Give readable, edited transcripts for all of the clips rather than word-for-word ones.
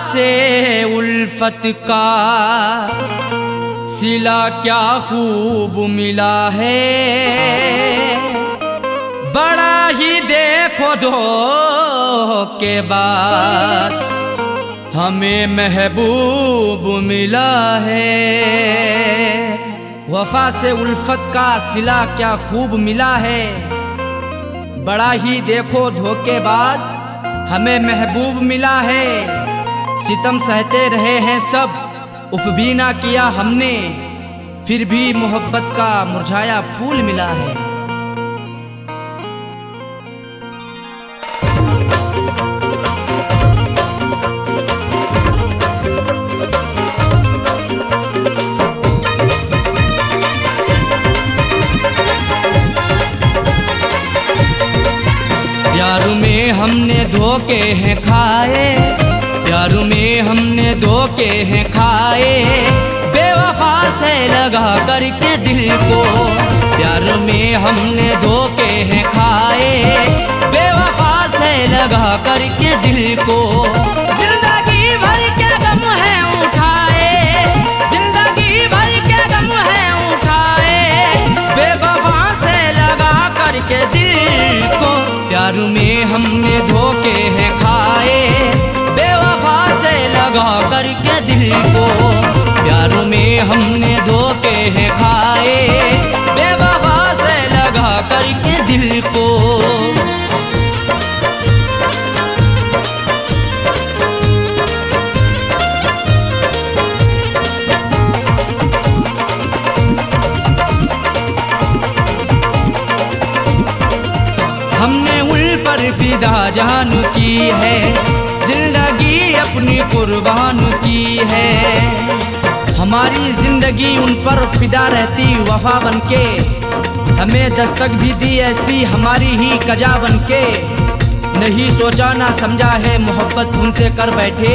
से उल्फत का सिला क्या खूब मिला है, बड़ा ही देखो धोखेबाज हमें महबूब मिला है। वफा से उल्फत का सिला क्या खूब मिला है, बड़ा ही देखो धोखेबाज हमें महबूब मिला है। सितम सहते रहे हैं सब, उफ भी ना किया हमने, फिर भी मोहब्बत का मुरझाया फूल मिला है। प्यार में हमने धोखे हैं खाए, प्यार में हमने धोखे हैं खाए, बेवफा से लगा करके दिल को। प्यार में हमने धोखे हैं खाए, बेवफा से लगा करके दिल को। जिंदगी भर के गम है उठाए, जिंदगी भर के गम है उठाए, बेवफा से लगा करके दिल को। प्यार में हमने धोखे हैं खाए, बेवफा से लगा करके दिल को। प्यार में हमने धोखे हैं खाए, बेवफा से लगा करके दिल को। हमने उन पर फिदा जान की है, जिंदगी अपनी कुर्बान की है। हमारी जिंदगी उन पर फिदा रहती वफा बनके, हमें दस्तक भी दी ऐसी हमारी ही कजा बनके। नहीं सोचा ना समझा है मोहब्बत उनसे कर बैठे,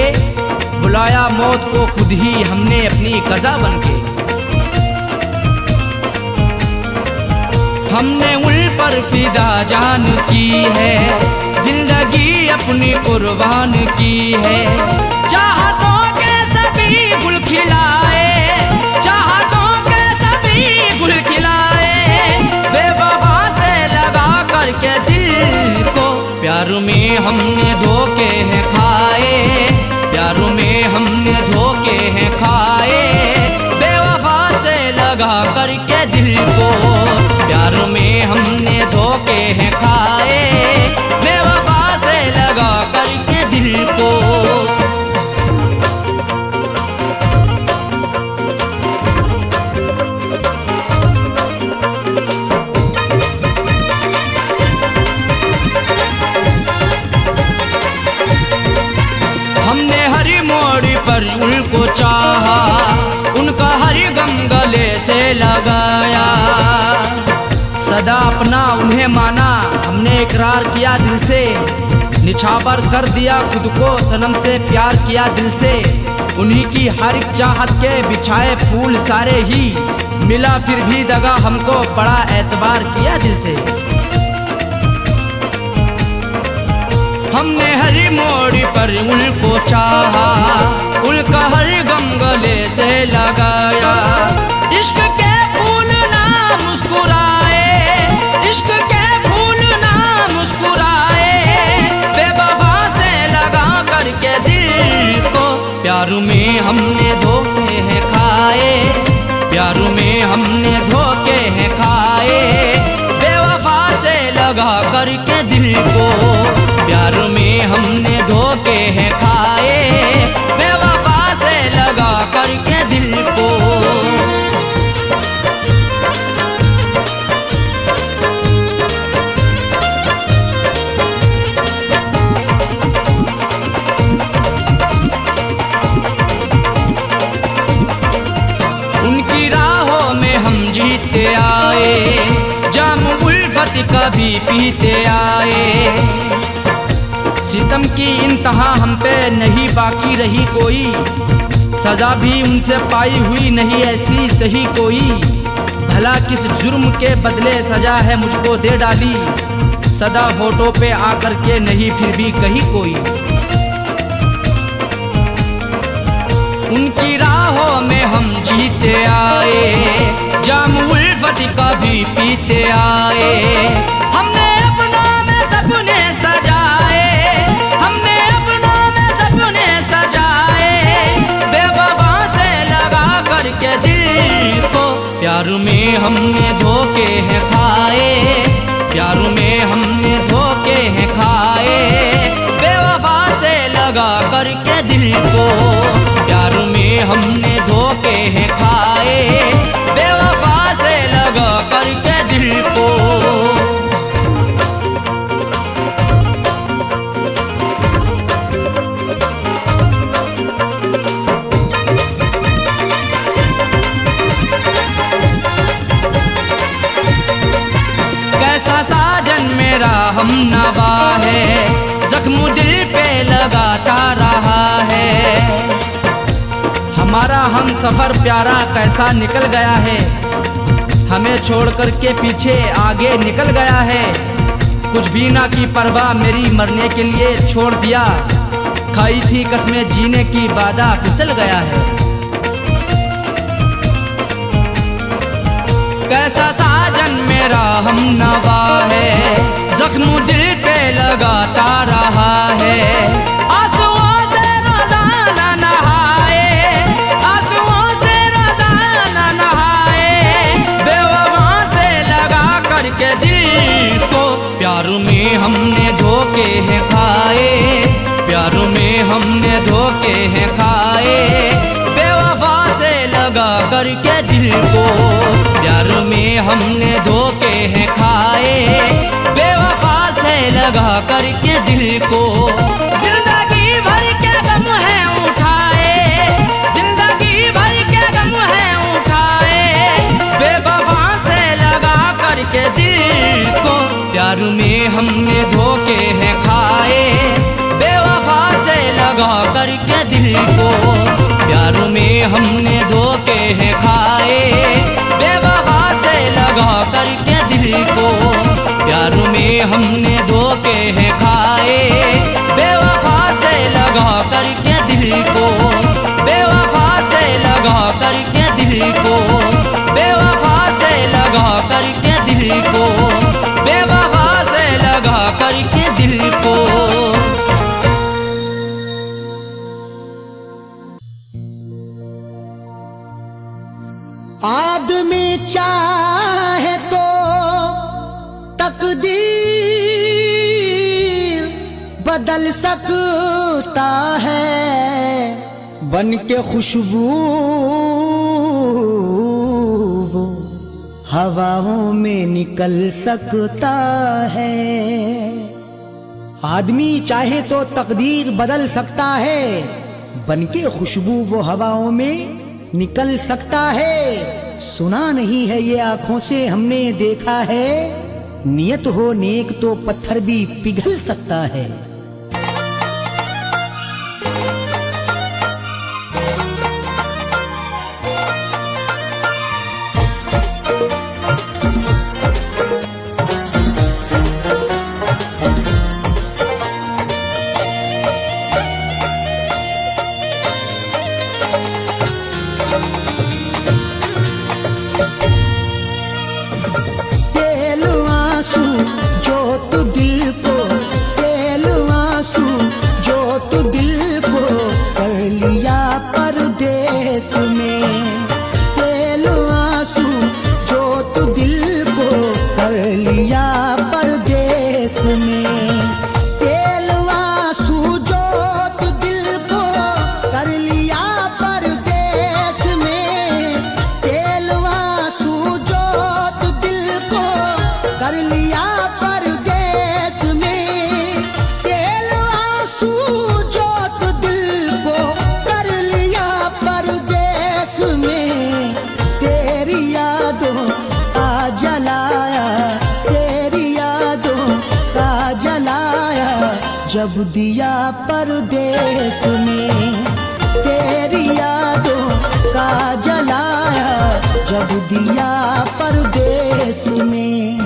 बुलाया मौत को खुद ही हमने अपनी कजा बनके। हमने उन पर फिदा जान की है, जिंदगी अपनी कुर्बान की है। चाहतों के सभी गुल खिलाए, चाहतों के सभी गुल खिलाए, बेवफा से लगा करके दिल को। प्यार में हमने धोखे हैं खाए, प्यार में हमने धोखे हैं खाए, बेवफा से लगा करके दिल को। प्यार में हमने धोखे हैं खाए, बेवफा से लगा करके दिल को। हमने हर मोड़ पर उनको चाहा, उनका हर गम गले से लगाया। सदा अपना उन्हें माना, हमने इकरार किया दिल से, निछावर कर दिया खुद को सनम से, प्यार किया दिल से। उन्हीं की हर एक चाहत के बिछाए फूल सारे ही, मिला फिर भी दगा हमको, बड़ा एतबार किया दिल से। हमने हर मोड़ पर उनको चाहा, उनका हर गम गले से लगाया। इश्क के फूल ना मुस्कुराए, इश्क के फूल ना मुस्कुराए, बेवफा से लगा करके दिल को। प्यार में हमने धोखे हैं खाए, प्यार में हमने धोखे हैं खाए, बेवफा से लगा करके दिल को। प्यार में हमने धोखे हैं खाए, बेवफा से लगा करके दिल को। उनकी राहों में हम जीते आए, जाम उल्फत कभी पीते आए। सितम की इंतहा हम पे नहीं बाकी रही कोई, सजा भी उनसे पाई हुई नहीं ऐसी सही कोई। भला किस जुर्म के बदले सजा है मुझको दे डाली, सदा होठों पे आकर के नहीं फिर भी कही कोई। उनकी राहों में हम जीते आए, जाम उल्फत का भी पीते आए। हमने अपनों में सपने सजाए, हमने अपनों में सपने सजाए, बेवफा से लगा करके दिल को। प्यार में हमने धोखे हैं खाए, प्यार में हमने धोखे हैं खाए, बेवफा से लगा करके दिल को। प्यार में हमने धोखे हैं खाए, बेवफा से लगा करके दिल को। कैसा साजन मेरा हम नवा है, जख्म दिल पे लगाता रहा है। हमारा हम सफर प्यारा कैसा निकल गया है, हमें छोड़ कर के पीछे आगे निकल गया है। कुछ भी ना की परवाह मेरी मरने के लिए छोड़ दिया, खाई थी कसमें जीने की वादा फिसल गया है। कैसा साजन मेरा हम नवा है, जख्म दिल पे लगाता रहा है। आंसुओं से रोजाना नहाए, आंसुओं से रोजाना नहाए, बेवफा से लगा करके दिल को। प्यार में हमने धोखे हैं खाए, प्यार में हमने धोखे हैं खाए, बेवफा से लगा करके दिल को। प्यार में हमने धोखे हैं खाए, बेवफा से लगा करके दिल को। जिंदगी भर के गम है उठाए, जिंदगी भर के गम है उठाए, बेवफा से लगा करके दिल को। प्यार में हमने धोखे हैं खाए, बेवफा से लगा करके दिल को। प्यार में हमने धोखे हैं खाए, बेवफा से लगा करके दिल को। प्यार में हमने धोखे हैं खाए, बेवफा से लगा करके दिल को। बेवफा से लगा करके दिल को, बेवफा से लगा करके दिल को, बेवफा से लगा करके दिल को। आदमी चाहे तो तकदीर बदल सकता है, बन के खुशबू वो हवाओं में निकल सकता है। आदमी चाहे तो तकदीर बदल सकता है, बन के खुशबू वो हवाओं में निकल सकता है। सुना नहीं है ये आंखों से हमने देखा है, नियत हो नेक तो पत्थर भी पिघल सकता है। जब दिया परदेस में, तेरी यादों का जलाया जब दिया परदेस में।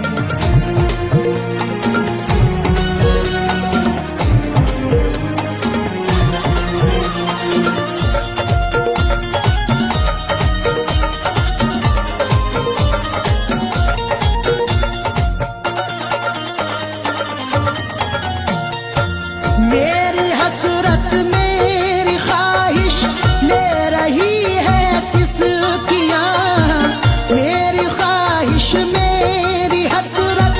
किया, मेरी ख्वाहिश मेरी हसरत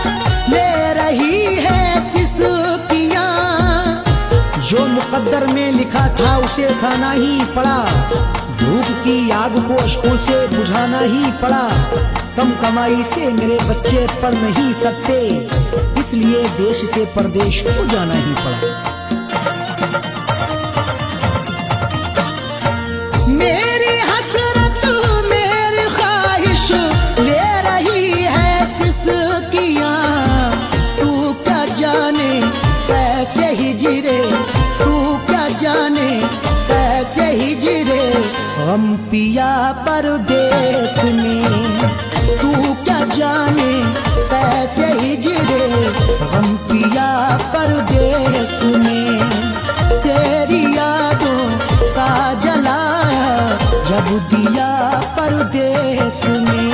ले रही है सिसकियां। जो मुकद्दर में लिखा था उसे खाना ही पड़ा, भूख की आग को अश्कों से बुझाना ही पड़ा। कम कमाई से मेरे बच्चे पढ़ नहीं सकते, इसलिए देश से परदेश को जाना ही पड़ा। मेरी हसरत मेरी ख्वाहिश ले रही है सिसकियां। तू क्या जाने कैसे हिजरे, तू क्या जाने कैसे हिजरे हम पिया परदेश में। तू क्या जाने कैसे हिजरे हम पिया परदेश में। तेरी यादों का जलाया जब दिया परदेश में।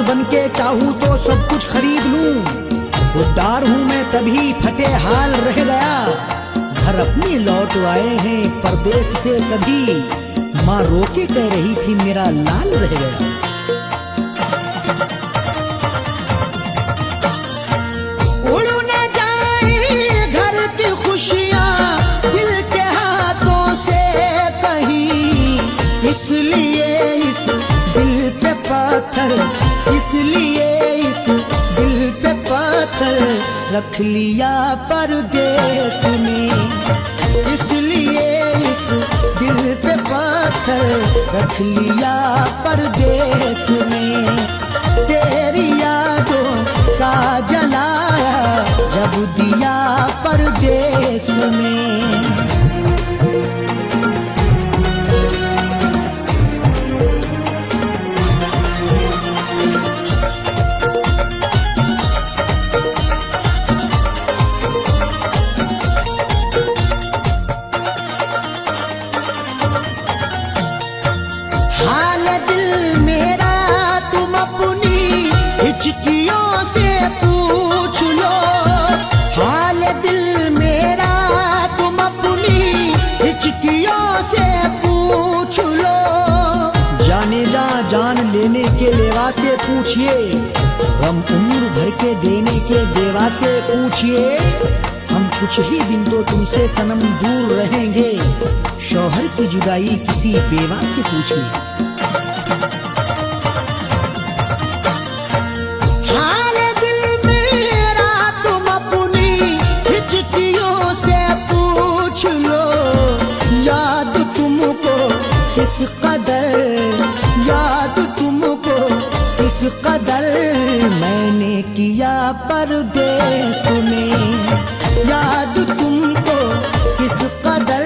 बनके चाहूं तो सब कुछ खरीद लूं, खुददार हूं मैं तभी फटे हाल रह गया। घर अपने लौट आए हैं परदेश से सभी, माँ रोके कह रही थी मेरा लाल रह गया। उड़ न जाए घर की खुशियां दिल के हाथों से कहीं, इसलिए इस दिल पे पत्थर, इसलिए इस दिल पे पत्थर रख लिया परदेश में। इसलिए इस दिल पे पत्थर रख लिया परदेश में। तेरी यादों का जलाया जब दिया परदेश में। हिचकियों से पूछ लो हाल दिल मेरा, तुम अपनी हिचकियों से पूछ लो। जाने जा जान लेने के लेवा से पूछिए, गम उम्र भर के देने के देवा से पूछिए। हम कुछ ही दिन तो तुमसे सनम दूर रहेंगे, शौहर की जुदाई किसी बेवा से पूछिए। किस कदर याद तुमको, किस कदर मैंने किया परदेश में। याद तुमको किस कदर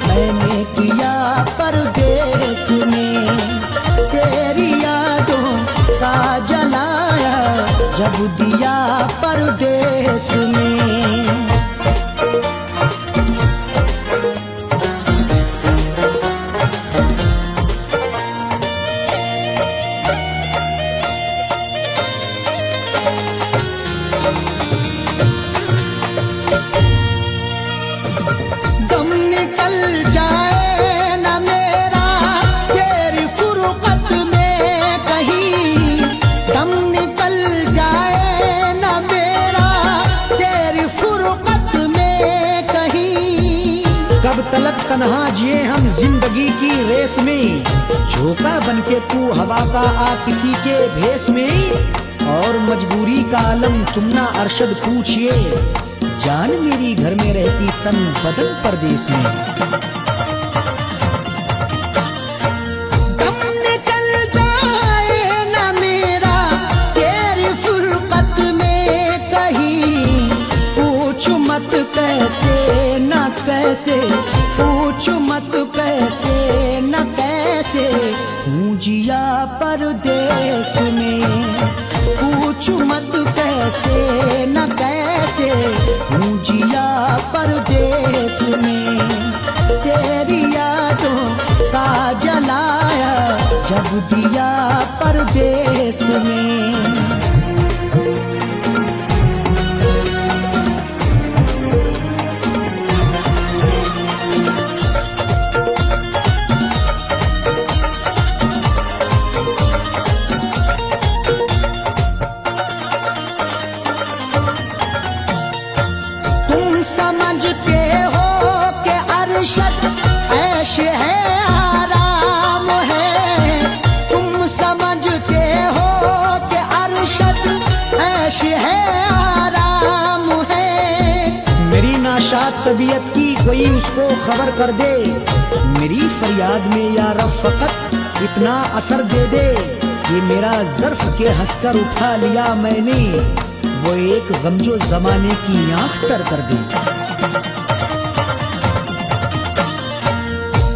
मैंने किया परदेश में। तेरी यादों का जलाया जब दिया परदेश में। तलक तन्हा जिए हम जिंदगी की रेस में, झोंका बनके तू हवा का आ किसी के भेस में। और मजबूरी का आलम तुम ना अरशद पूछिए, जान मेरी घर में रहती तन बदन परदेश में। दम निकल जाए ना मेरा तेरी फुरकत में कहीं, पूछ मत कैसे ना कैसे, पूछ पूछ मत कैसे न कैसे हूँ जिया परदेस में, पूछ मत कैसे न कैसे हूँ जिया परदेस में। तेरी यादों का जलाया जब दिया परदेस में। समझते हो कि अरशद ऐश है आराम है, तुम समझते हो कि अरशद ऐश है आराम है। मेरी नाशाद तबीयत की कोई उसको खबर कर दे, मेरी फरियाद में या रब फकत इतना असर दे दे। ये मेरा ज़र्फ के हंसकर उठा लिया मैंने, वो एक गमजो जमाने की आंख तर कर दी।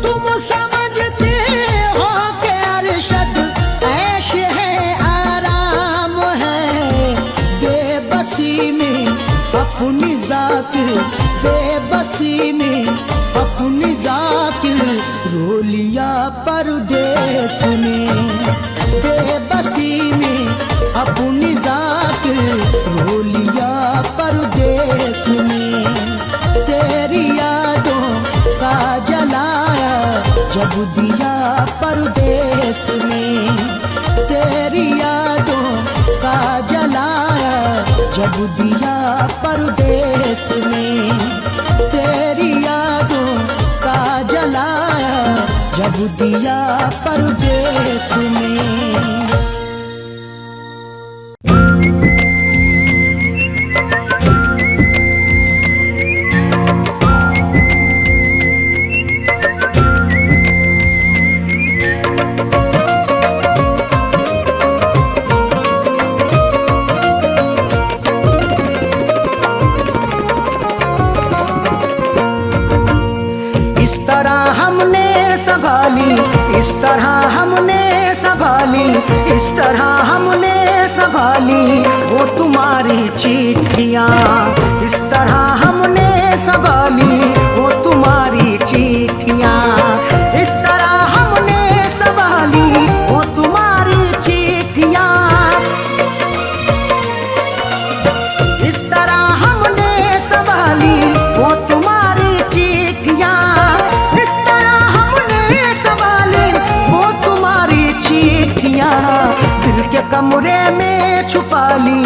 तुम समझते हो कि अरशद ऐश है आराम है, बेबसी में अपनी जाकिर, बेबसी में अपनी जाकिर रो लिया परदेस में, बेबसी में अपनी जाकिर रो लिया परदेस में। तेरी यादों का जलाया जब दिया परदेस में, तेरी यादों का जलाया जब दिया परदेस में, तेरी यादों का जलाया जब दिया परदेस में। इस तरह हमने संभाली, इस तरह हमने संभाली वो तुम्हारी चिट्ठियाँ, इस तरह हमने संभाली वो तुम्हारी चिट्ठियाँ, इस तरह हमने संभाली वो तुम्हारी चिट्ठियाँ, इस तरह हमने संभाली वो तुम्हारी चिट्ठियाँ, इस तरह हमने संभाली वो तुम्हारी चिट्ठियाँ, दिल के कमरे में छुपा ली,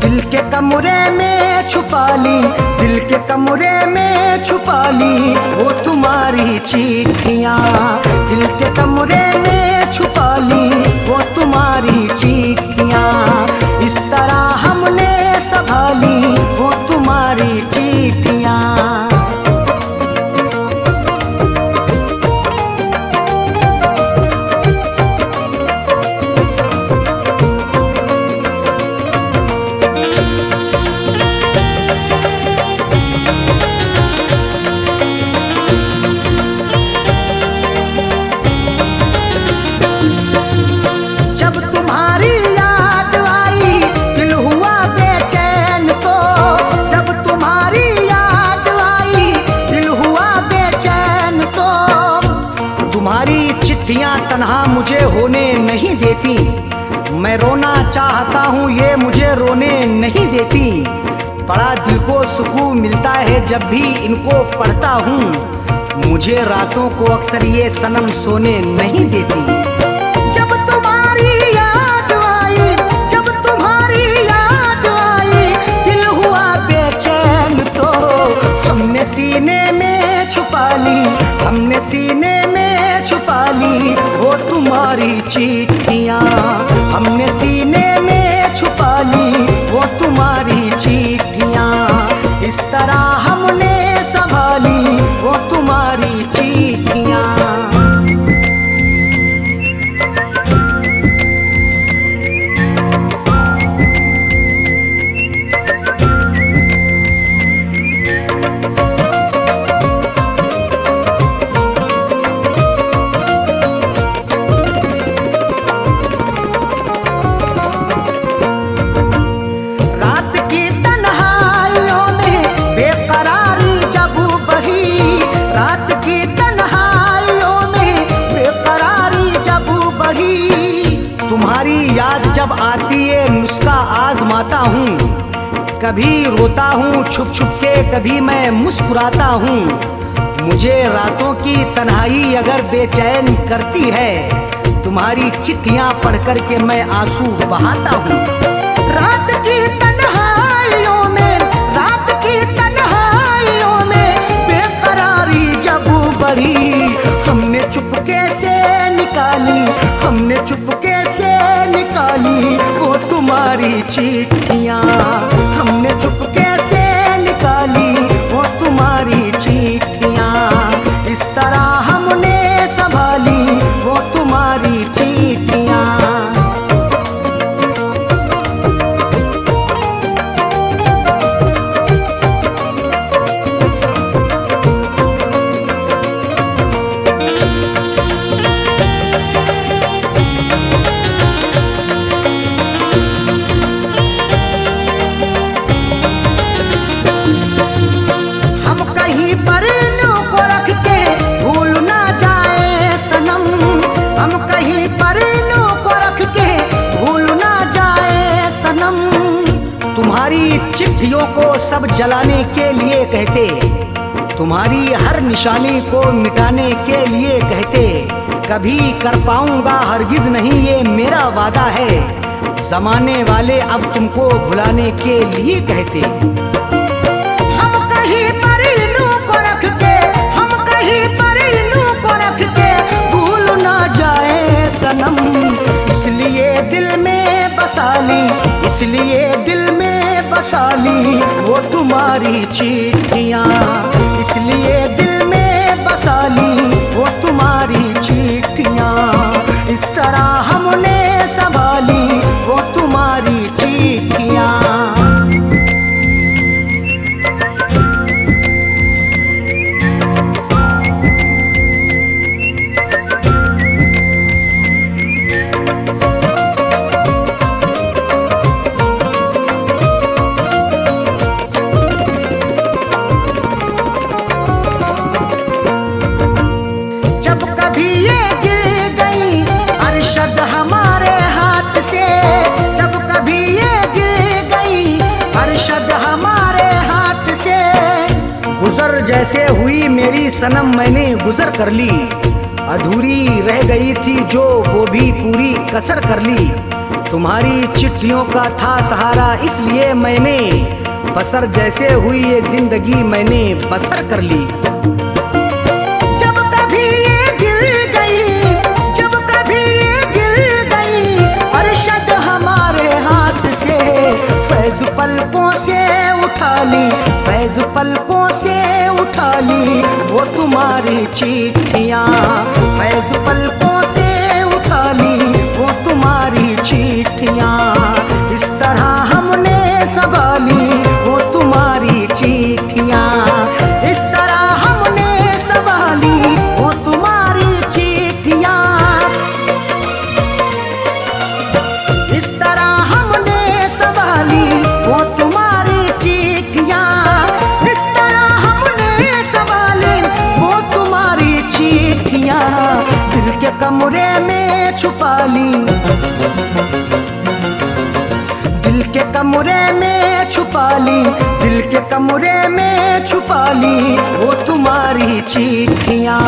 दिल के कमरे में छुपा ली, दिल के कमरे में छुपा ली वो तुम्हारी चिट्ठियाँ, दिल के कमरे में छुपा ली वो तुम्हारी चिट्ठियाँ, इस तरह हमने संभाली वो तुम्हारी चिट्ठियाँ। चिट्ठियाँ तन्हा मुझे होने नहीं देती, मैं रोना चाहता हूँ ये मुझे रोने नहीं देती, बड़ा दिल को सुकून मिलता है जब भी इनको पढ़ता हूँ, मुझे रातों को अक्सर ये सनम सोने नहीं देती। जब तुम्हारी याद आई, जब तुम्हारी याद आई, दिल हुआ बेचैन तो हमने सीने में छुपा ली, हमने सीने में छुपा ली वो तुम्हारी चिट्ठियाँ, हमने सीने में छुपा ली वो तुम्हारी चिट्ठियाँ, इस तरह हमने संभाली वो तुम्हारी चिट्ठियाँ। जब आती ये नुस्खा आजमाता हूँ। कभी रोता हूँ छुप छुप के, कभी मैं मुस्कुराता हूँ। मुझे रातों की तन्हाई अगर बेचैन करती है, तुम्हारी चिट्ठियाँ पढ़ कर के मैं आंसू बहाता हूँ। रात की तन्हाइयों में, रात की तन्हाइयों में बेकरारी जब बढ़ी, हमने चुपके से निकाली, हमने चुपके से निकाली वो तुम्हारी चिट्ठियाँ, हमने चुपके से निकाली वो तुम्हारी चिट्ठियाँ। इस तरह हमने संभाली वो तुम्हारी चिट्ठियाँ। तुम्हारी चिट्ठियों को सब जलाने के लिए कहते, तुम्हारी हर निशानी को मिटाने के लिए कहते। कभी कर पाऊंगा हरगिज नहीं ये मेरा वादा है, जमाने वाले अब तुमको भुलाने के लिए कहते। हम कहीं पर लू को रख के, हम कहीं पर लू को रख के भूल ना जाए सनम, इसलिए दिल में बसा ली, इसलिए दिल में बसा ली वो तुम्हारी चिट्ठियाँ, इसलिए दिल में बसा ली वो तुम्हारी चिट्ठियाँ। इस तरह हमने संभाली वो तुम्हारी चिट्ठियाँ। जैसे हुई मेरी सनम मैंने गुजर कर ली, अधूरी रह गई थी जो वो भी पूरी कसर कर ली। तुम्हारी चिट्ठियों का था सहारा इसलिए मैंने बसर, जैसे हुई ये जिंदगी मैंने बसर कर ली। जब कभी ये गिर गई, जब कभी ये गिर गई अरशद हमारे हाथ से, फैज पलकों से उठा ली, फैज पलकों से उठा ली वो तुम्हारी चिट्ठियाँ, फैज पलकों से उठा ली वो तुम्हारी चिट्ठियाँ। इस तरह हमने संभाली वो तुम्हारी चिट्ठियाँ, इस तरह हमने संभाली वो तुम्हारी चिट्ठियाँ, इस तरह हमने संभाली वो तुम्हारी चिट्ठियाँ, इस तरह हमने संभाली वो तुम्हारी चिट्ठियाँ। दिल के कमरे में छुपा ली, दिल के कमरे में छुपा ली, दिल के कमरे में छुपा ली वो तुम्हारी चिट्ठियाँ,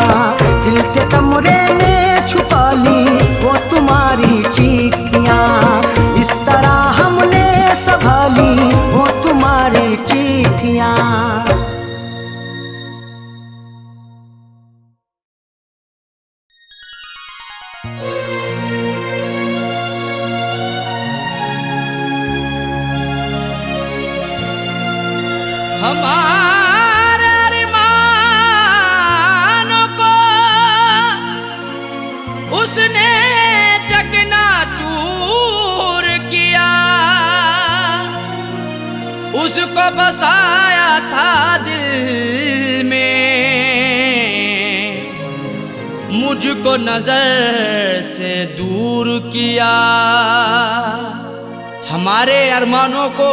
दिल के कमरे में छुपा ली वो तुम्हारी चिट्ठियाँ। इस तरह हमने संभाली वो तुम्हारी चिट्ठियाँ। हमारे अरमानों को उसने चकनाचूर किया, उसको बसाया था दिल में, मुझको नजर से दूर किया। हमारे अरमानों को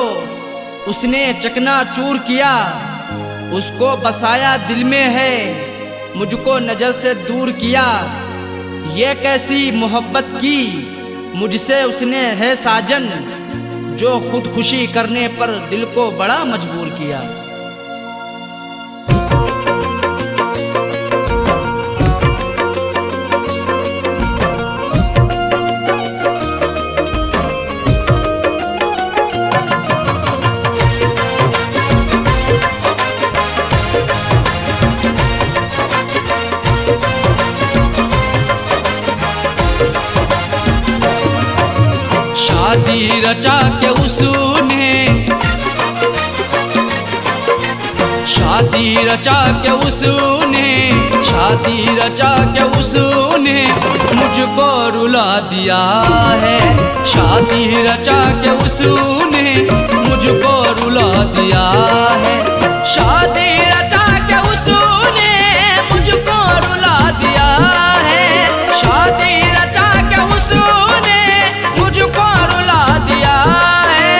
उसने चकनाचूर किया, उसको बसाया दिल में है, मुझको नजर से दूर किया। ये कैसी मोहब्बत की मुझसे उसने है साजन, जो खुदकुशी करने पर दिल को बड़ा मजबूर किया। शादी रचा के उसने, शादी रचा के उसने, शादी रचा के उसने मुझको रुला दिया है। शादी रचा के उसने मुझको रुला दिया है। शादी रचा के उसने मुझको रुला दिया है। शादी रचा के उसने मुझको रुला दिया है,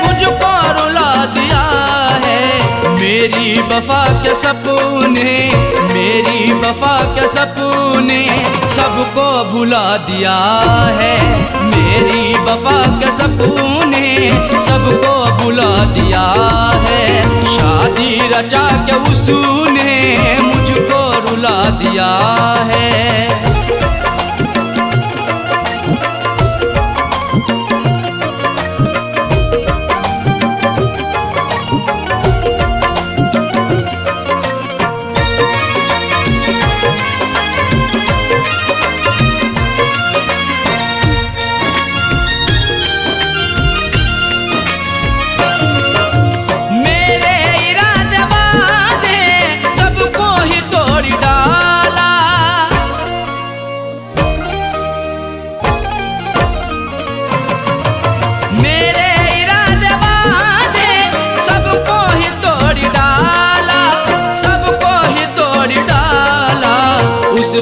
मुझको रुला दिया है। मेरी वफा के सपने, मेरी वफा के सपने सबको भुला दिया है। मेरी वफा के सपने सबको भुला दिया है। शादी रचा के उसने मुझको रुला दिया है।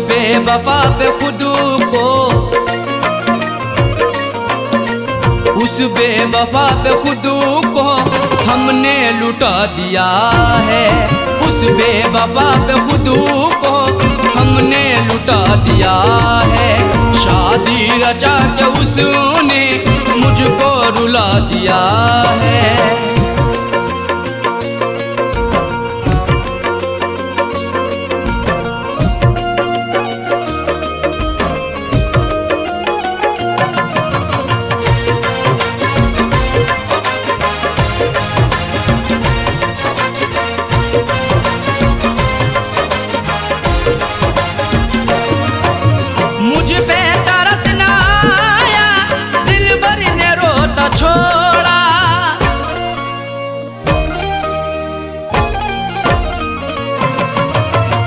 बेवफा पे खुद को, उस बेवफा पे खुद को हमने लुटा दिया है। उस बेवफा पे खुद को हमने लुटा दिया है। शादी रचा के उसने मुझको रुला दिया है। मुझ पे तरस ना आया, दिलबर ने रोता छोड़ा।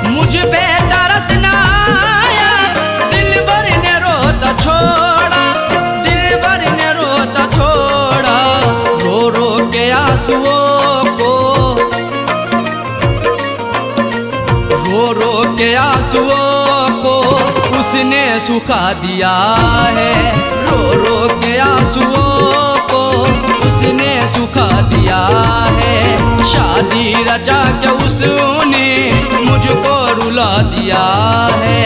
मुझ पे तरस ना आया, दिलबर ने रोता छोड़ा। दिलबर ने रोता छोड़ा। रो रो के आंसुओं को, रो रो के आंसुओं को उसने सुखा दिया है। रो रो के आंसुओं को उसने सुखा दिया है। शादी रचा के उसने मुझको रुला दिया है।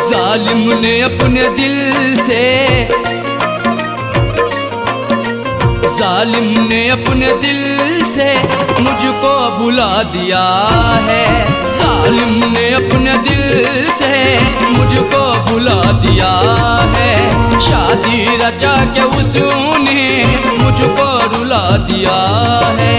जालिम ने अपने दिल से, जालिम ने अपने दिल से मुझको भुला दिया है। जालिम ने अपने दिल से मुझको भुला दिया है। शादी रचा के उसने मुझको रुला दिया है।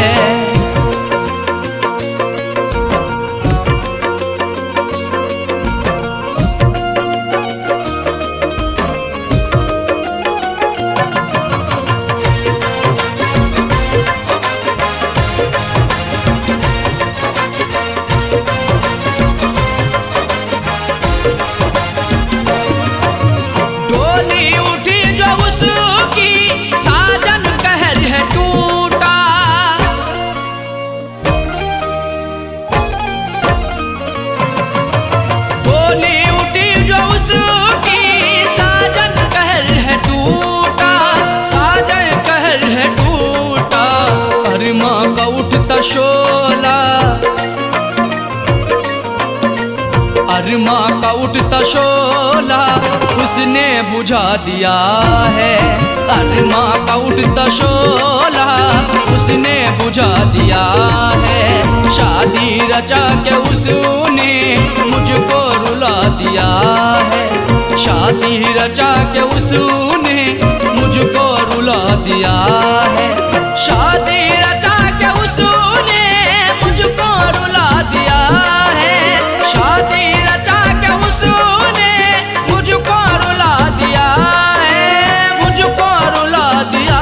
अरमा का उठता शोला उसने बुझा दिया है। अरमा का उठता शोला उसने बुझा दिया है। शादी रचा के उसने मुझको रुला दिया है। शादी रचा के उसने मुझको रुला दिया है। शादी रचा के उसने मुझको रुला दिया है। शादी रचा के उसने मुझको रुला दिया है। मुझको रुला दिया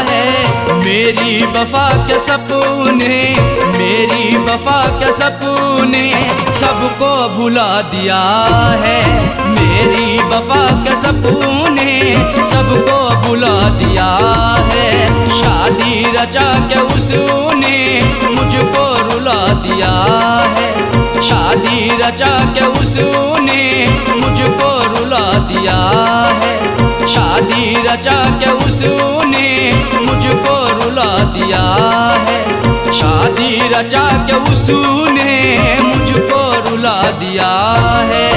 है। मेरी वफा के सपने, मेरी वफा के सपने सबको भुला दिया है। मेरी वफा के सपने सबको भुला दिया है। शादी रचा के उसने मुझको रुला दिया है। शादी रचा के उसने मुझको रुला दिया है। शादी रचा के उसने मुझको रुला दिया है। शादी रचा के उसने मुझको रुला दिया है।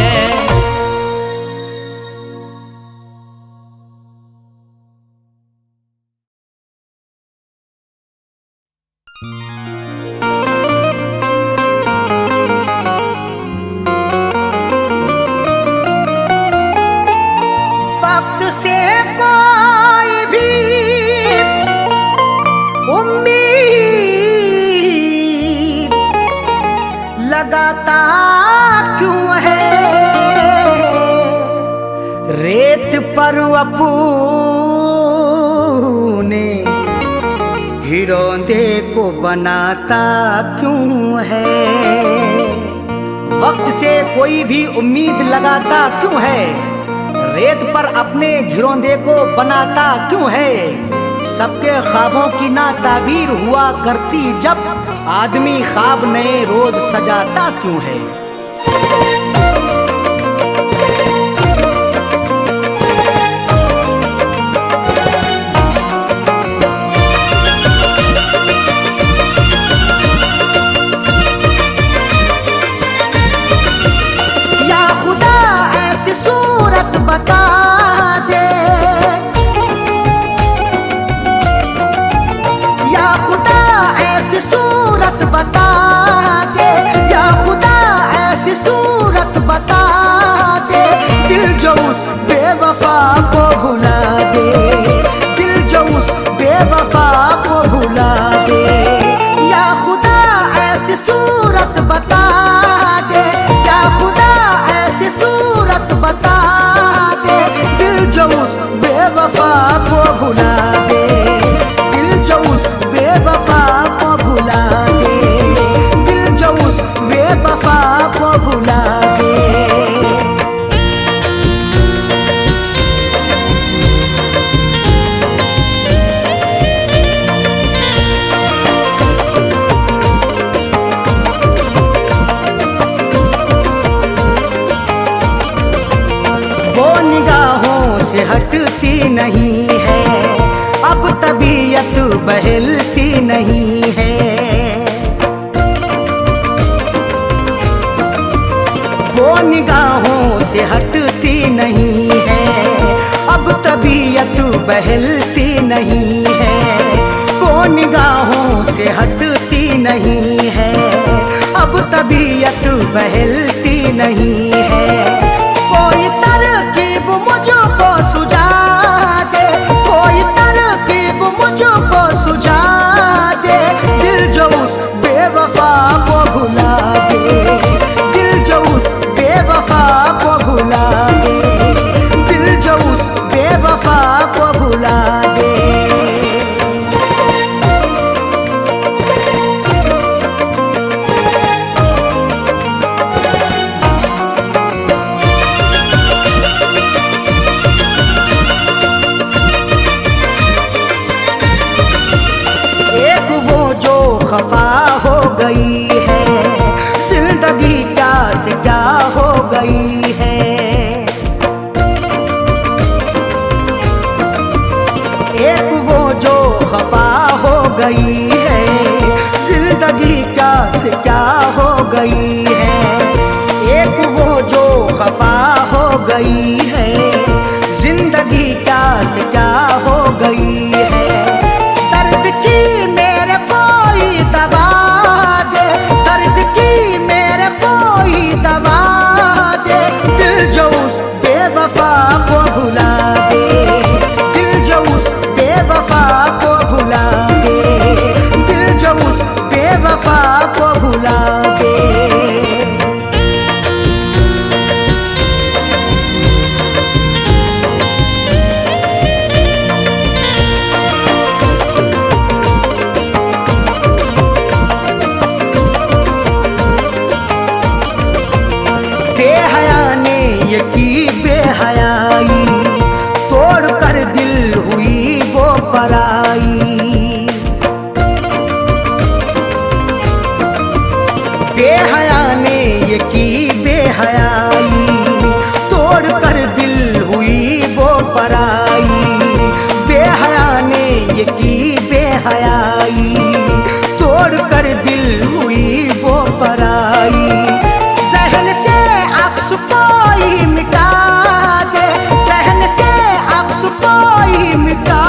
वक्त से कोई भी उम्मीद लगाता क्यों है? रेत पर अपने हिरोंदे को बनाता क्यों है? वक्त से कोई भी उम्मीद लगाता क्यों है? रेत पर अपने घिरौंदे को बनाता क्यों है? सबके ख्वाबों की ना ताबीर हुआ करती जब आदमी ख्वाब नए रोज सजाता क्यों है? या खुदा ऐसी सूरत बता दे, या खुदा ऐसी सूरत बता दे, या खुदा ऐसी सूरत बता दे। दिल जो उस बेवफा को भुला दे, दिल जो उस बेवफा को भुला दे। या खुदा ऐसी सूरत बता दे, या खुदा ऐसी सूरत बता दे। दिल जो उस बेवफा को भुला दे, दिल जो उस बेवफा को भुला दे, दिल जो उस बेवफा को भुला दे। वो निगाहों से हटती नहीं है, अब तबीयत बहलती नहीं है। वो निगाहों से हटती नहीं है, अब तबीयत बहलती नहीं है। वो निगाहों से हटती नहीं है, अब तबीयत बहलती नहीं है। कोई तरकीब मुझको सुझा दे, कोई तरकीब मुझको सुझा दे। दिल जो उस बेवफा को भुला दे, दिल जो उस बेवफा को भुला दे, दिल जो उस बेवफा को भुला दे। खफा हो गई है, जिंदगी क्या से क्या हो गई है। एक वो जो खफा हो गई है, जिंदगी क्या से क्या हो गई है। एक वो जो गई है, जिंदगी क्या से क्या हो गई है। दर्द की मेरे कोई दवा दे, दर्द की मेरे कोई दवा दे। दिल जो उस बेवफा को भुला दे, दिल जो उस बेवफा को भुला दे, दिल जो उस बेवफा को भुला दे। बेहया ने ये की बेहयाई, तोड़ कर दिल हुई वो पराई। बेहया ने ये की बेहयाई, तोड़ कर दिल हुई वो पराई। बेहया ने ये की बेहयाई, तोड़ कर दिल हुई वो पराई। जहन से अक्स कोई मिटा दे, जहन से अक्स कोई मिटा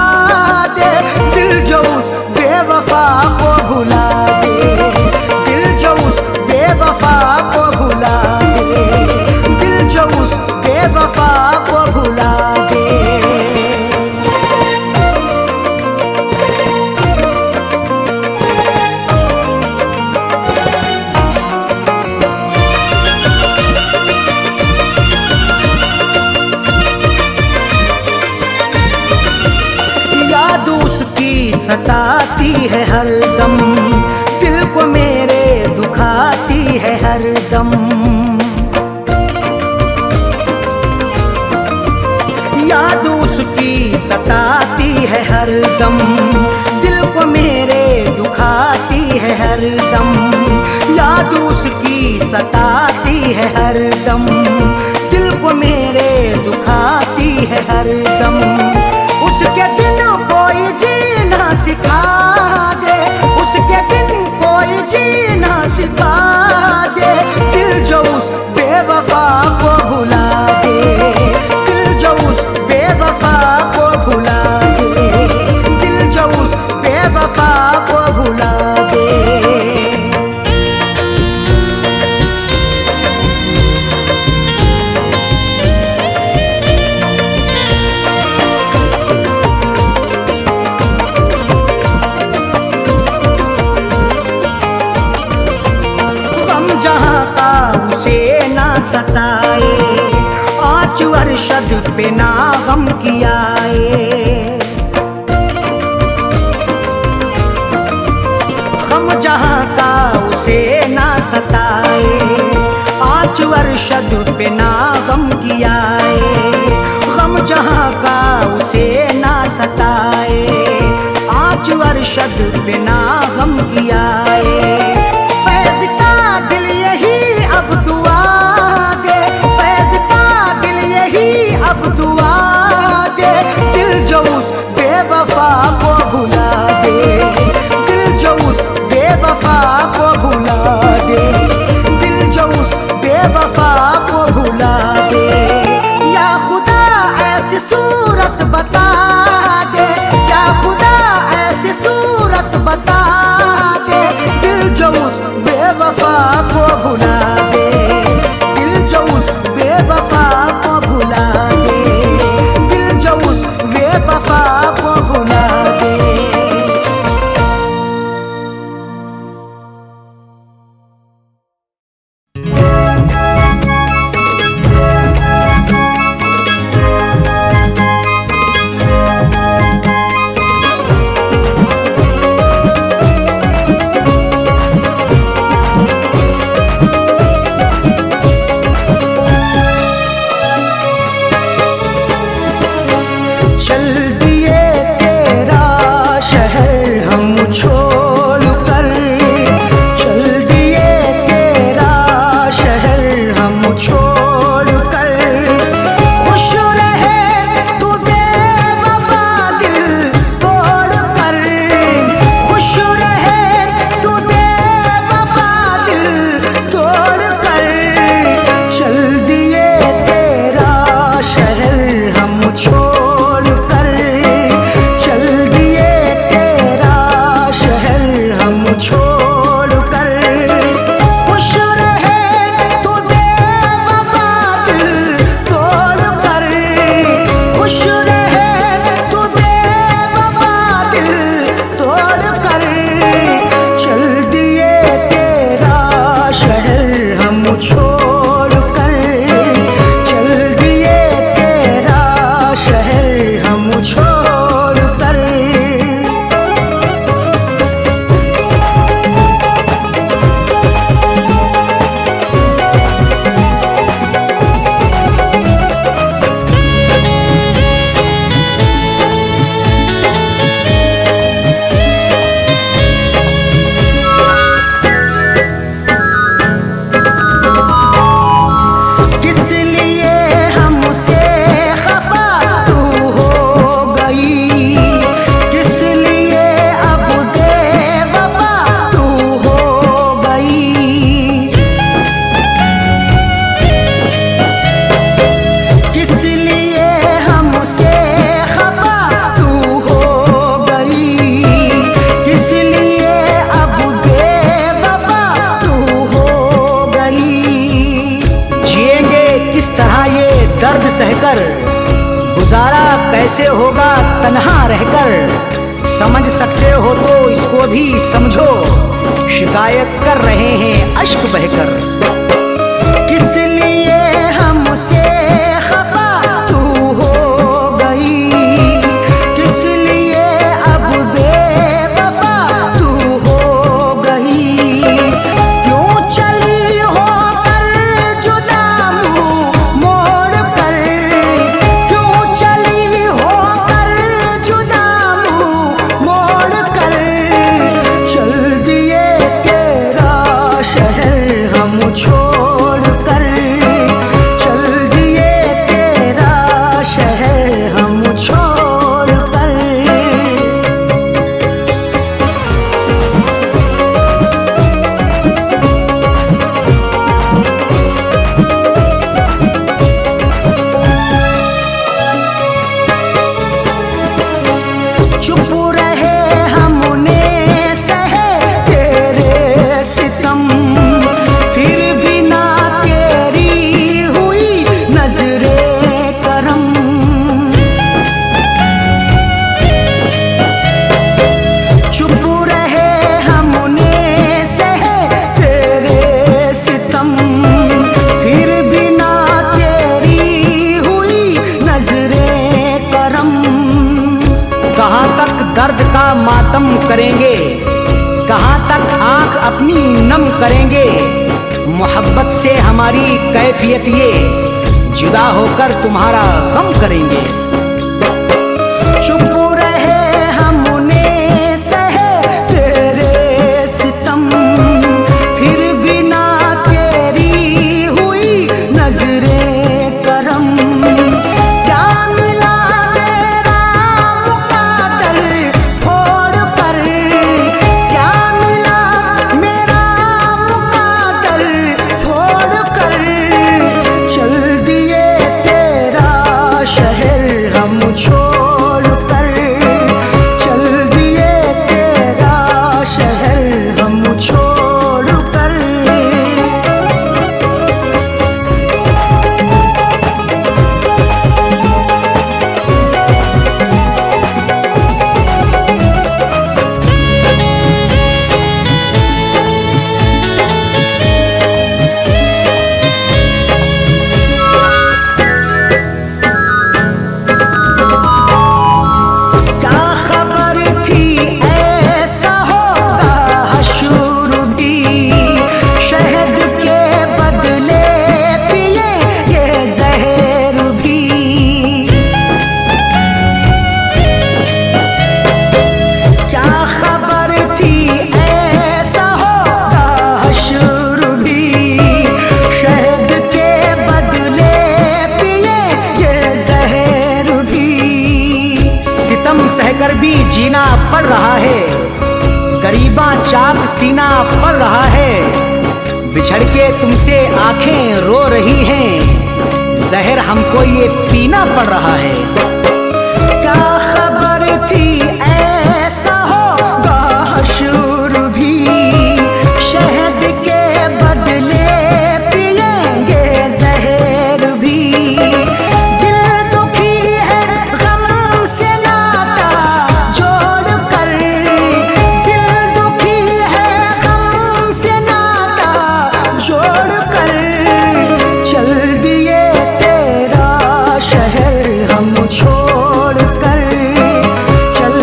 दे। दिल जो उस बेवफा को भुला दे, दिल जो उस बेवफा को भुला दे, दिल जो उस बेवफा को भुला दे। याद उसकी सताती है हरदम, दिल को मेरे दुखाती है हरदम। याद उसकी सताती है हरदम, दिल को मेरे दुखाती है हरदम। याद उसकी सताती है हरदम, दिल को मेरे दुखाती है हरदम। उसके बिन कोई जीना सिखा दे, उसके बिन कोई जीना सिखा दे। दिल जो उस बेवफा को भुला दे, दिल जो उस बेवफा को भुला दे, दिल जो उस बेवफा को भुला दे। जहाँ का उसे ना सताए, आँच अरशद पे ना गम कियाए। गम जहाँ का उसे ना सताए, आँच अरशद पे ना गम कियाए। गम जहाँ का उसे ना सताए, आँच अरशद पे ना गम कियाए। फैज़ का दिल यही अब दुआ दे, फैज़ का दिल यही अब दुआ दे। दिल जो उस बेवफा को भुला दे, दिल जो उस बेवफा को भुला दे, दिल जो उस बेवफा को भुला दे। या खुदा ऐसी सूरत बता दे, या खुदा ऐसी सूरत बता दे। दिल जो उस बेवफा को भुला दे, दिल जो उस बेवफा को भुला दे, दिल जो उस बेवफा को भुला दे। इस तरह ये दर्द सहकर गुजारा कैसे होगा तन्हा रहकर। समझ सकते हो तो इसको भी समझो, शिकायत कर रहे हैं अश्क बहकर। किस लिए हमसे खफा तू हो गई, किस लिए अब बेवफा तू हो गई, क्यों चली हो कर जुदा मुँह मोड़ कर, क्यों चली हो कर जुदा मुँह मोड़ कर। चल दिए तेरा शहर हम छोड़ कर, चल दिए तेरा शहर हम छोड़ कर। चुप रहे हमने सहे तेरे सितम, फिर भी ना तेरी हुई नजरे करम। चुप रहे हमने सहे तेरे सितम, फिर भी ना तेरी हुई नजरे करम। कहाँ तक दर्द का मातम करेंगे, कहाँ तक आंख अपनी नम करेंगे। मोहब्बत से हमारी कैफियत ये, जुदा होकर तुम्हारा गम करेंगे। चुप रहे हमने सहे तेरे सितम, फिर भी ना तेरी हुई नजरे करम। क्या मिला तेरा मुकादर फोड़ कर, क्या मिला मेरा मुकादर फोड़ कर। चल दिए तेरा शहर हम छोड़ कर, चल दिए तेरा शहर हम छोड़ कर। क्या खबर थी ऐसा होगा हशर भी, शहद के बदले पिए ये जहर भी। क्या खबर थी ऐसा होगा हशर भी, शहद के बदले पिए ये जहर भी। सितम सहकर भी जीना पड़ रहा है, गरीबा चाक सीना पड़ रहा है। बिछड़ के तुमसे आंखें रो रही हैं, जहर हमको ये पीना पड़ रहा है। क्या खबर थी ऐसा होगा हशर भी, शहद के बदले पिएंगे जहर भी। दिल दुखी है गम से नाता जोड़ कर, दिल दुखी है गम से नाता जोड़ कर। चल दिए तेरा शहर हम छोड़ कर, चल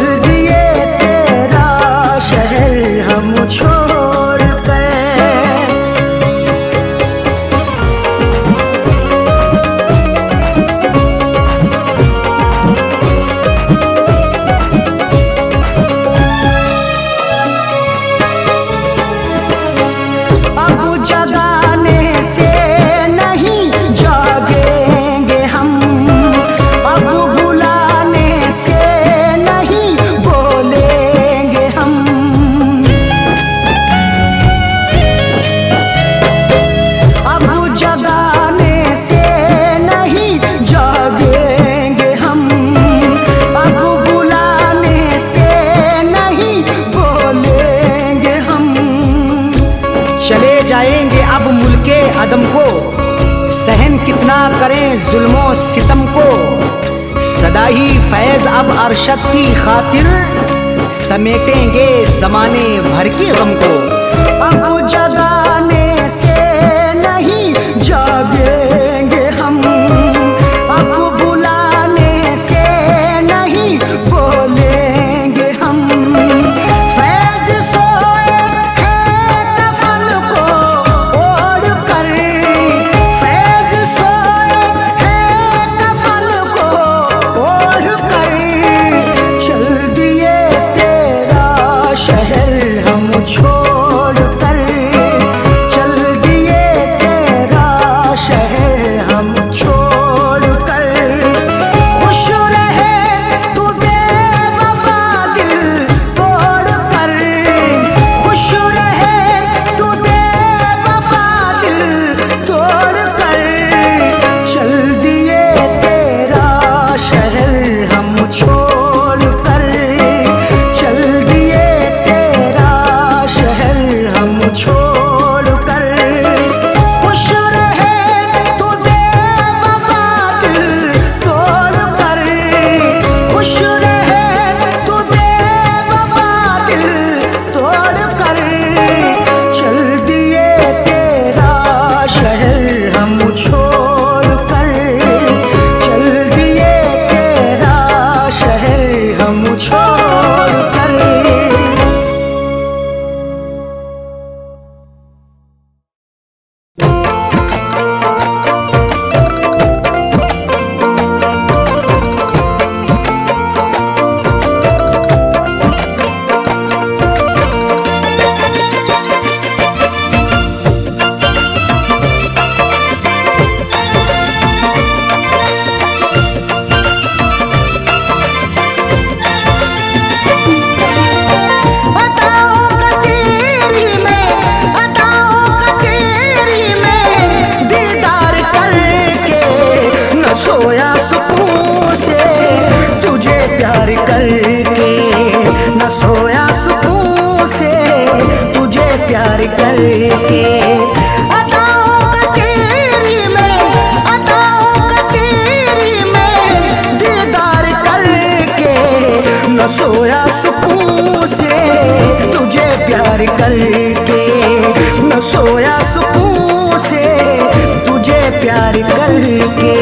कितना करें जुल्मो सितम को, सदा ही फैज अब अरशद की खातिर समेटेंगे जमाने भर के गम को। अब जगाने से नहीं जागेंगे हम, अब बुलाने से नहीं बोलेंगे हम। फैज सोए हैं कफन को ओढ़ कर, फैज सोए हैं कफन को ओढ़ कर, चल दिए तेरा शहर हम छोड़ कर, चल दिए तेरा शहर हम छोड़ कर। खुश रहे तू बेवफा दिल तोड़ कर, खुश रहे तू बेवफा दिल तोड़ कर, चल दिए तेरा शहर हम छोड़ कर, चल दिए तेरा शहर हम छोड़ कर। खुश रहे तू बेवफा दिल तोड़ कर, खुश रहे तू बेवफा दिल तोड़ कर, चल दिए तेरा शहर हम छोड़ कर, चल दिए तेरा शहर हम छोड़ कर। सोया सुकून से तुझे प्यार करके, न सोया सुकून से तुझे प्यार करके। अताओं का तेरी में, अताओं का तेरी में दीदार करके, न सोया सुकून से तुझे प्यार करके, न सोया सुकून से तुझे प्यार करके।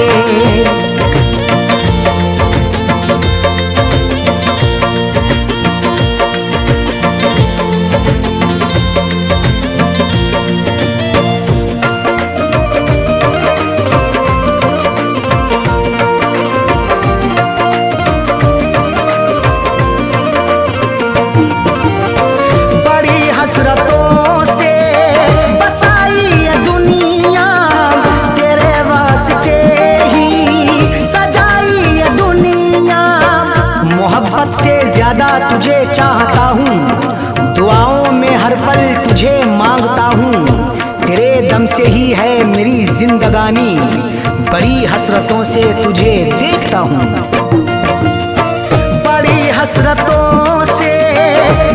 बड़ी हसरतों से बसाई ये दुनिया, तेरे वास्ते ही सजाई ये दुनिया। मोहब्बत से ज्यादा तुझे चाहता हूँ, दुआओं में हर पल तुझे मांगता हूँ, तेरे दम से ही है मेरी जिंदगानी, बड़ी हसरतों से तुझे देखता हूँ। बड़ी हसरतों से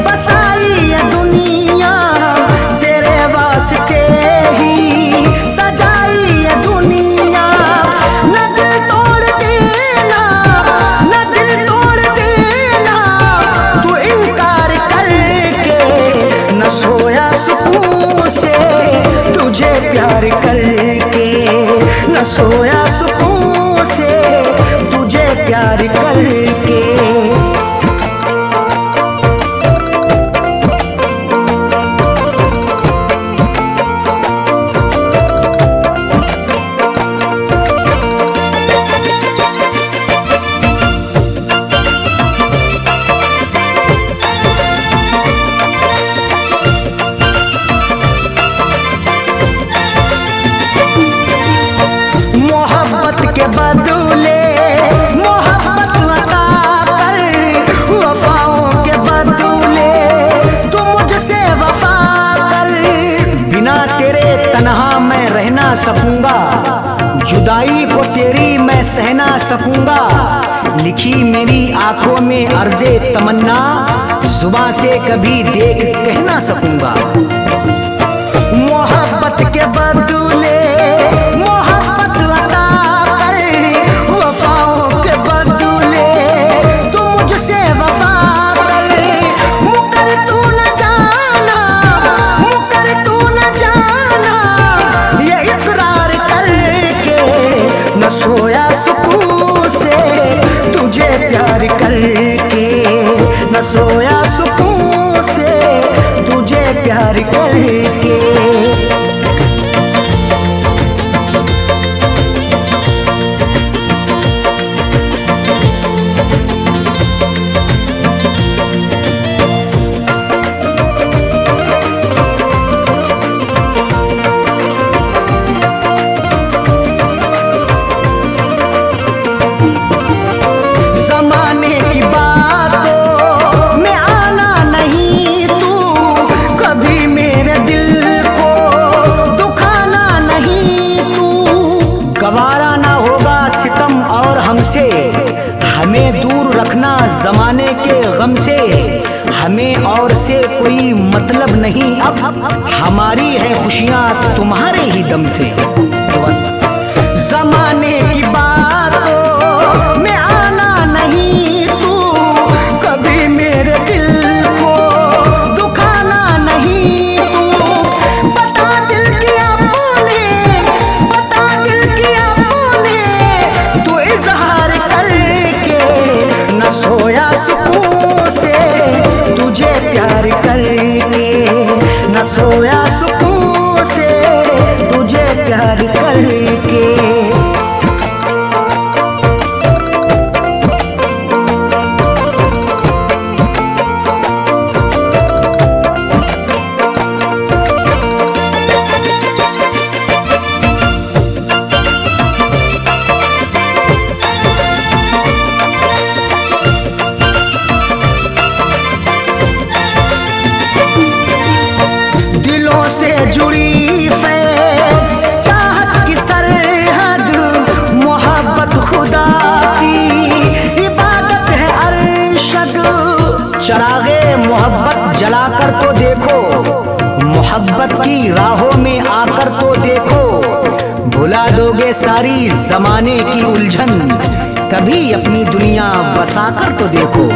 बसाई ये दुनिया, तेरे वास्ते ही सजाई ये दुनिया। न दिल तोड़ देना, न दिल तोड़ देना तू इनकार करके, न सोया सुकून से तुझे प्यार करके, न सोया सुकून से तुझे प्यार करके। मोहब्बत के बदले मोहब्बत अता कर, वफाओं के बदले तू मुझसे वफा कर। बिना तेरे तन्हा मैं रह ना सकूंगा, जुदाई को तेरी मैं सह ना सकूंगा। लिखी मेरी आंखों में अर्ज़े तमन्ना, जुबां से कभी देख कह ना सकूंगा। मोहब्बत के बदले मोहब्बत गवारा ना होगा सितम और हमसे, हमें दूर रखना जमाने के गम से। हमें और से कोई मतलब नहीं अब, हमारी है खुशियाँ तुम्हारे ही दम से। जमाने की बातों में आना नहीं तू, कभी मेरे दिल को दुखाना नहीं तू। बता दिल किया तूने, बता दिल किया तूने, तू इजहार करके न सोया सुकून से, तुझे प्यार करके न सोया सुकून से, तुझे प्यार करके। दिलों से जुड़ी फैज़ चाहत की सरहद, मोहब्बत खुदा की इबादत है अरशद। चरागे मोहब्बत जलाकर तो देखो, मोहब्बत की राहों में आकर तो देखो। भुला दोगे सारी जमाने की उलझन, कभी अपनी दुनिया बसाकर तो देखो।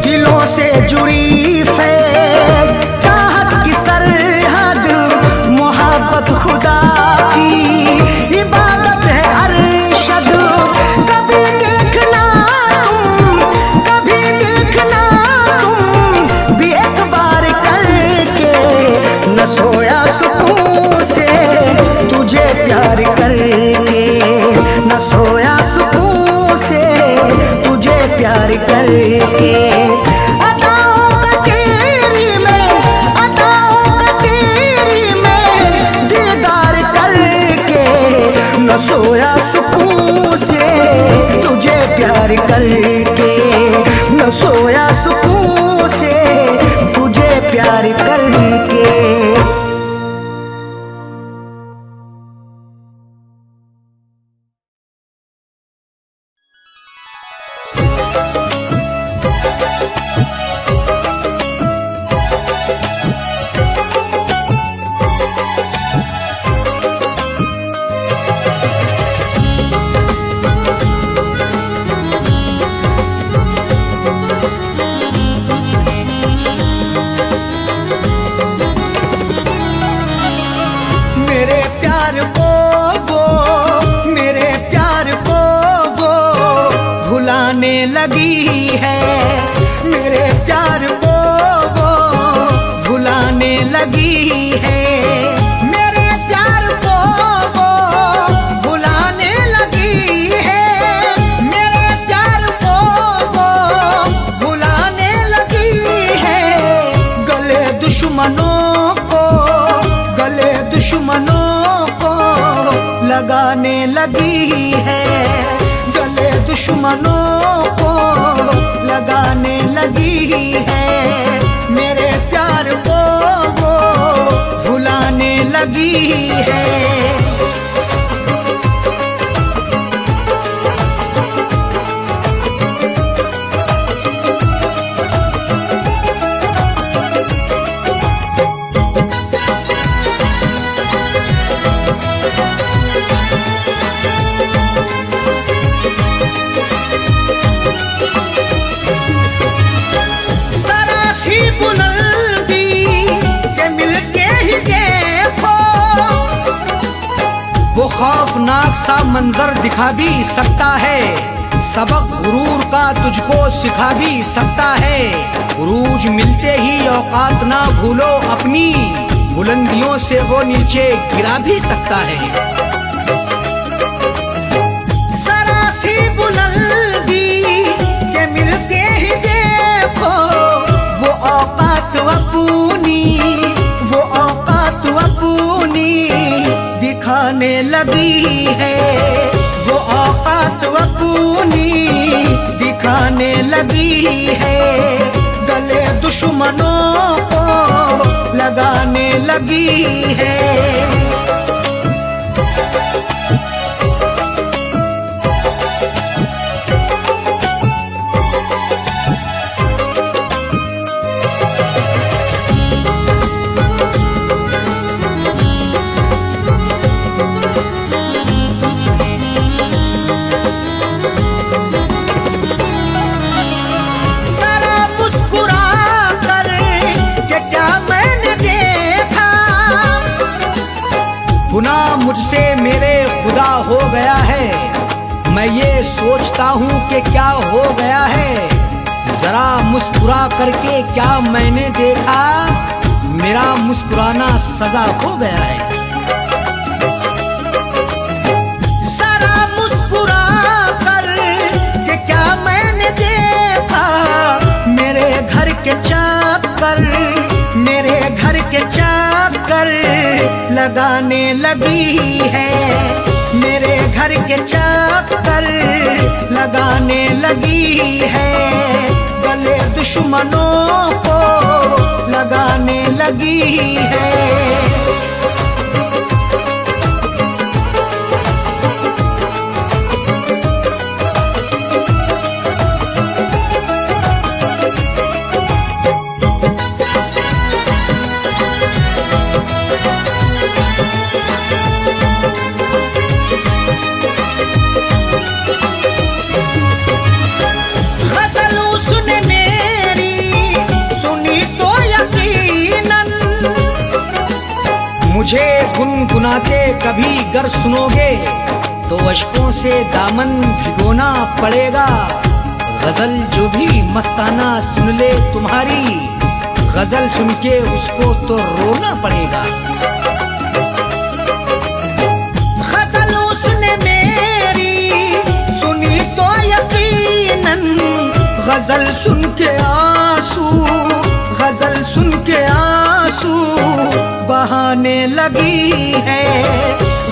दिलों से जुड़ी फैज़ चाहत की सरहद, मोहब्बत खुदा की इबादत है अरशद। कभी देखना तुम, कभी देखना तुम भी एक बार करके, न सोया सुकून से, तुझे प्यार करके न सोया सुकून से, तुझे प्यार करके। न सोया सुकून से, तुझे प्यार करके न सोया सुकून से, तुझे प्यार करके। लगी है, मेरे प्यार को वो भुलाने लगी है। मेरे प्यार को वो भुलाने लगी है, मेरे प्यार को वो भुलाने लगी है। गले दुश्मनों को, गले दुश्मनों को लगाने लगी है, गले दुश्मनों को लगाने लगी है। मेरे प्यार को वो भुलाने लगी है। वो खौफनाक सा मंजर दिखा भी सकता है, सबक गुरूर का तुझको सिखा भी सकता है। उरूज मिलते ही औकात ना भूलो अपनी, बुलंदियों से वो नीचे गिरा भी सकता है। जरा सी बुलंदी के मिलते ही देखो, वो औकात अपनी, वो औकात अपनी दिखाने लगी है, वो औकात अपनी दिखाने लगी है। गले दुश्मनों को लगाने लगी है। तुझसे मेरे खुदा हो गया है। मैं ये सोचता हूँ कि क्या हो गया है, जरा मुस्कुरा करके क्या मैंने देखा, मेरा मुस्कुराना सजा हो गया है। जरा मुस्कुरा कर के क्या मैंने देखा, मेरे घर के चक्कर, मेरे घर के चक्कर लगाने लगी है, मेरे घर के चक्कर लगाने लगी है, गले दुश्मनों को लगाने लगी है। मुझे गुनगुनाते कभी गर सुनोगे तो अश्कों से दामन भिगोना पड़ेगा। गजल जो भी मस्ताना सुन ले तुम्हारी, गजल सुन के उसको तो रोना पड़ेगा। गजल उसने मेरी सुनी तो यकीनन, गजल सुन के आंसू, गजल सुन के आंसू बहाने लगी है,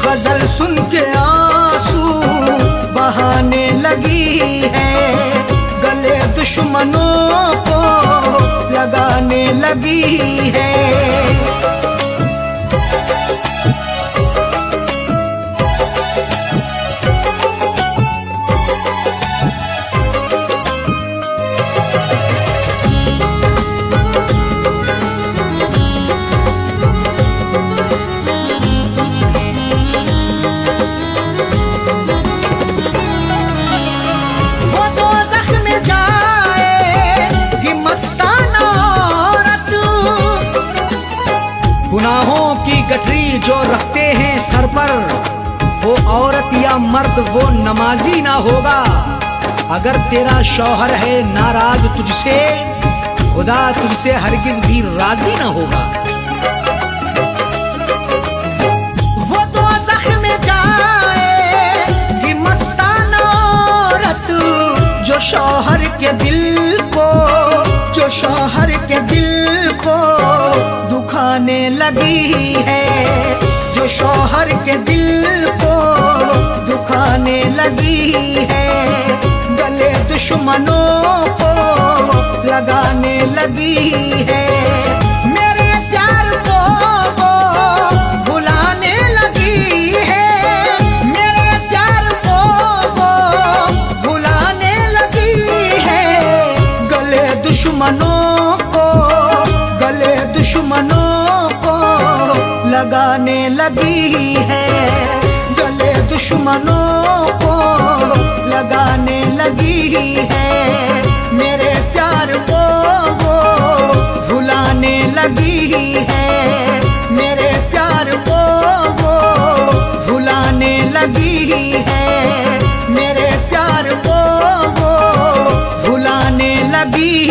गजल सुन के आंसू बहाने लगी है, गले दुश्मनों को लगाने लगी है। गुनाहों की गठरी जो रखते हैं सर पर, वो औरत या मर्द वो नमाजी ना होगा। अगर तेरा शौहर है नाराज तुझसे, खुदा तुझसे हरगिज भी राजी ना होगा। वो तो ज़ख्म जाए कि मस्ताना औरत, जो शौहर के दिल को, जो शौहर के दिल को दुखाने लगी है, जो शौहर के दिल को दुखाने लगी है, गले दुश्मनों को लगाने लगी है, मेरे प्यार को वो भुलाने लगी है, मेरे प्यार को वो भुलाने लगी है, गले दुश्मनों को, गले दुश्मनों को लगाने लगी है, गले दुश्मनों को लगाने लगी है, मेरे प्यार को वो भुलाने लगी है, मेरे प्यार को वो भुलाने लगी है, मेरे प्यार को वो भुलाने लगी